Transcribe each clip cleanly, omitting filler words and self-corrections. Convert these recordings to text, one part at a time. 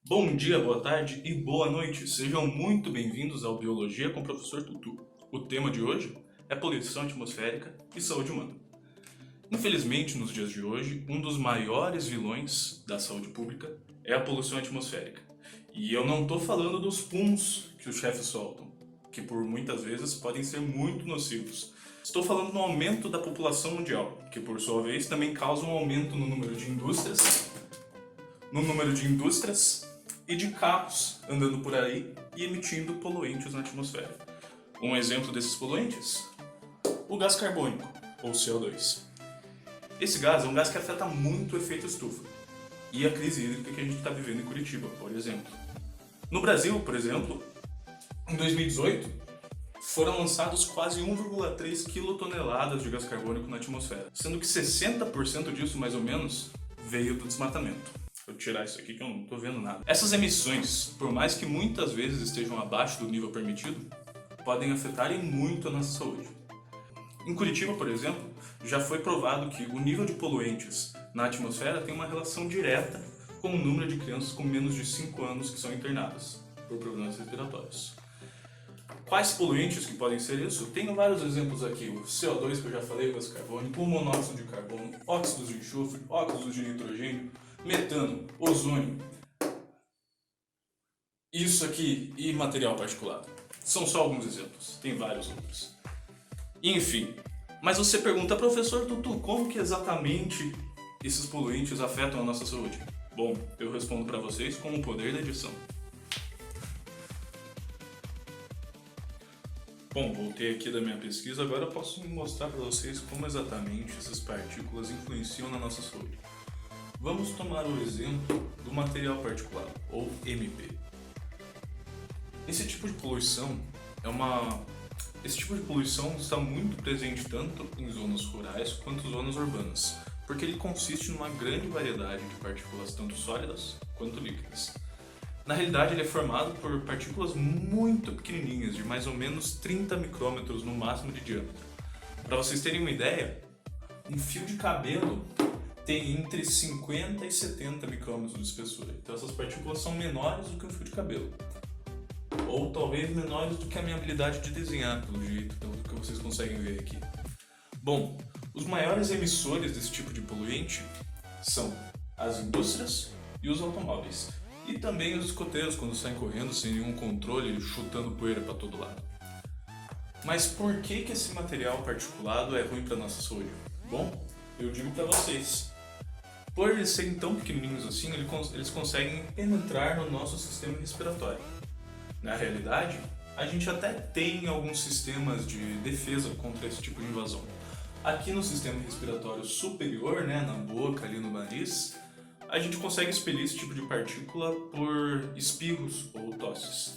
Bom dia, boa tarde e boa noite. Sejam muito bem-vindos ao Biologia com o Professor Tutu. O tema de hoje é poluição atmosférica e saúde humana. Infelizmente, nos dias de hoje, um dos maiores vilões da saúde pública é a poluição atmosférica. E eu não estou falando dos puns que os chefes soltam, que por muitas vezes podem ser muito nocivos. Estou falando no aumento da população mundial, que por sua vez também causa um aumento no número de indústrias e de carros andando por aí e emitindo poluentes na atmosfera. Um exemplo desses poluentes? O gás carbônico, ou CO2. Esse gás é um gás que afeta muito o efeito estufa e a crise hídrica que a gente está vivendo em Curitiba, por exemplo. No Brasil, por exemplo, em 2018, foram lançados quase 1,3 quilotoneladas de gás carbônico na atmosfera, sendo que 60% disso, mais ou menos, veio do desmatamento. Vou tirar isso aqui que eu não estou vendo nada. Essas emissões, por mais que muitas vezes estejam abaixo do nível permitido, podem afetar muito a nossa saúde. Em Curitiba, por exemplo, já foi provado que o nível de poluentes na atmosfera tem uma relação direta com o número de crianças com menos de 5 anos que são internadas por problemas respiratórios. Quais poluentes que podem ser isso? Tenho vários exemplos aqui. O CO2 que eu já falei, o gás carbônico, o monóxido de carbono, óxidos de enxofre, óxidos de nitrogênio, metano, ozônio, isso aqui e material particulado. São só alguns exemplos, tem vários outros. Enfim, mas você pergunta, professor Tutu, como que exatamente esses poluentes afetam a nossa saúde? Bom, eu respondo para vocês com o poder da edição. Bom, voltei aqui da minha pesquisa, agora eu posso mostrar para vocês como exatamente essas partículas influenciam na nossa saúde. Vamos tomar o exemplo do material particulado, ou MP. Esse tipo de poluição está muito presente tanto em zonas rurais quanto zonas urbanas, porque ele consiste numa grande variedade de partículas tanto sólidas quanto líquidas. Na realidade, ele é formado por partículas muito pequenininhas, de mais ou menos 30 micrômetros no máximo de diâmetro. Para vocês terem uma ideia, um fio de cabelo tem entre 50 e 70 micrômetros de espessura. Então essas partículas são menores do que um fio de cabelo. Ou talvez menores do que a minha habilidade de desenhar, pelo jeito, pelo que vocês conseguem ver aqui. Bom, os maiores emissores desse tipo de poluente são as indústrias e os automóveis. E também os escoteiros, quando saem correndo sem nenhum controle, chutando poeira para todo lado. Mas por que esse material particulado é ruim para a nossa saúde? Bom, eu digo para vocês. Por eles serem tão pequenininhos assim, eles conseguem penetrar no nosso sistema respiratório. Na realidade, a gente até tem alguns sistemas de defesa contra esse tipo de invasão. Aqui no sistema respiratório superior, na boca, ali no nariz, a gente consegue expelir esse tipo de partícula por espirros ou tosses.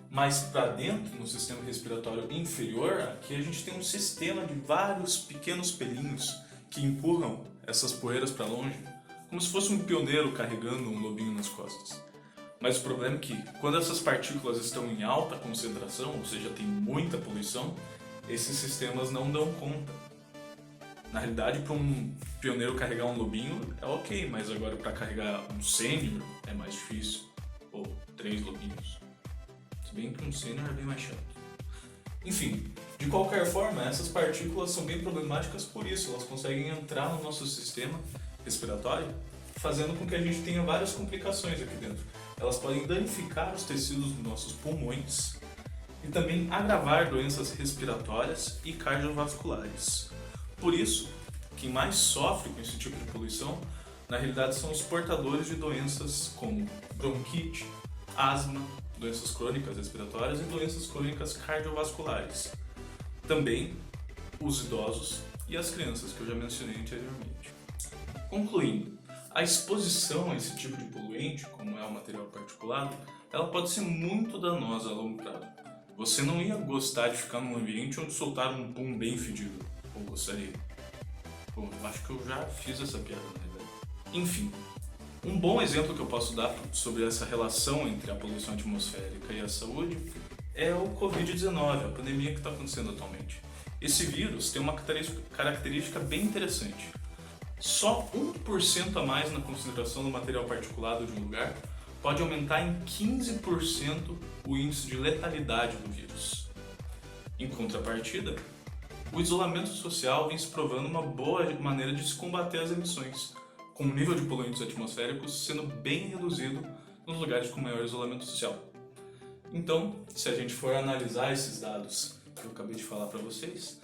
Mas para dentro, no sistema respiratório inferior, aqui a gente tem um sistema de vários pequenos pelinhos que empurram essas poeiras para longe, como se fosse um pioneiro carregando um lobinho nas costas. Mas o problema é que, quando essas partículas estão em alta concentração, ou seja, tem muita poluição, esses sistemas não dão conta. Na realidade, para um pioneiro carregar um lobinho é ok, mas agora para carregar um sênior é mais difícil, ou 3 lobinhos. Se bem que um sênior é bem mais chato. Enfim, de qualquer forma, essas partículas são bem problemáticas por isso, elas conseguem entrar no nosso sistema respiratório, fazendo com que a gente tenha várias complicações aqui dentro. Elas podem danificar os tecidos dos nossos pulmões e também agravar doenças respiratórias e cardiovasculares. Por isso, quem mais sofre com esse tipo de poluição, na realidade, são os portadores de doenças como bronquite, asma, doenças crônicas respiratórias e doenças crônicas cardiovasculares. Também os idosos e as crianças, que eu já mencionei anteriormente. Concluindo, a exposição a esse tipo de poluente, como é o material particulado, ela pode ser muito danosa a longo prazo. Você não ia gostar de ficar num ambiente onde soltaram um pum bem fedido, ou gostaria? Bom, eu acho que eu já fiz essa piada, na verdade. Enfim, um bom exemplo que eu posso dar sobre essa relação entre a poluição atmosférica e a saúde é o Covid-19, a pandemia que está acontecendo atualmente. Esse vírus tem uma característica bem interessante. Só 1% a mais na concentração do material particulado de um lugar pode aumentar em 15% o índice de letalidade do vírus. Em contrapartida, o isolamento social vem se provando uma boa maneira de se combater as emissões, com o nível de poluentes atmosféricos sendo bem reduzido nos lugares com maior isolamento social. Então, se a gente for analisar esses dados que eu acabei de falar para vocês,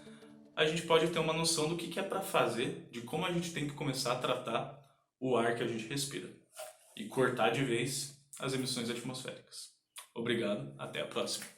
a gente pode ter uma noção do que é para fazer, de como a gente tem que começar a tratar o ar que a gente respira e cortar de vez as emissões atmosféricas. Obrigado, até a próxima!